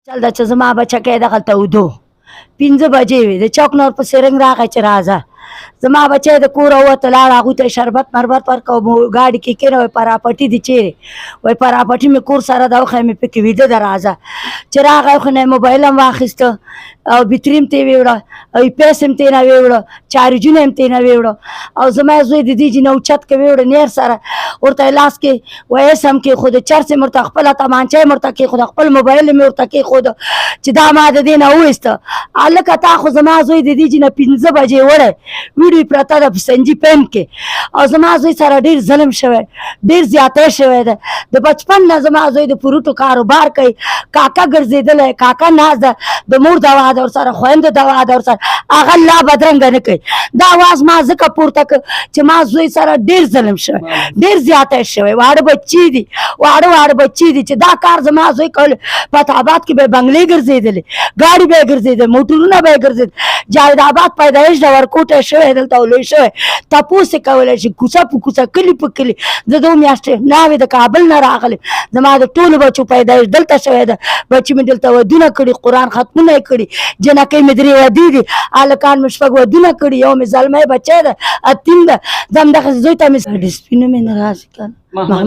چل دا چې زما بچکی دغلته ودو 5 بجې وې د چوک نور په سرنګ راغی چې راځه زما بچی د کوره ووته لاړ هغوی ته یې شربت مربت ورکړه ګاډي کې کېنه وایي پراپټي دي چیرې وایي پراپټي مې کور سره ده وښیه مې پکې ویده ده راځه چې راغی خو نه یې موبایل هم واخیسته او بیتري هم ترې ویوړه او پیس هم ترې نه ویوړه چارجونه هم ترې نه ویوړه او زما زوی د دې جي نه اوچت کې ویوړه نیر سره ورته یې لاس کې ویس هم کېښوده چرس یې ورته خپله تمانچه یې ورته کېښوده خپل موبایل مې ورته کېښوده چې دا ما د دې نه وویسته هلکه تا خو زما زوی د دې جي نه 5 بجې وړی ویډیو پرته ده په سنجي پین کې او زما زوی سره ډېر ظلم شوی ډېر زیاتی شوی ده د بچپن نه زما زوی د فروټو کاروبار کوي کاکا ګرځېدلی کاکا ناز ده د مور دوا ده ورسره خویندو دوا ده ورسره هغه لا بدرنګه نه کوي دا اواز ما ځکه پورته کړ چې ما زوی سره ډېر ظلم شوی ډېر زیاتی شوی واړه بچي دي واړه بچي دي چې دا کار زما زوی کولی پت آباد کې به یې بنګلې ګرځېدلې ګاډي به یې ګرځېدل موټرونه به یې ګرځېدل جاوید آباد پیدایش د ورکوټی شوی دلته او لوی شوی تپوس یې کولی شي کوڅه په کوڅه کلي په کلي زه 2 میاشتې ناوې د کابل نه راغلم زما د ټولو بچو پیدایش دلته شوی ده بچي مې دلته ودونه کړي قرآن ختمونه یې کړي جنکۍ مې 3 ودې دي هلکان مې 6 ودونه کړي یو مې زلمی بچی ده اتیم ده زه همدغسې زوی ته مې سپینو مې نه راځي که نه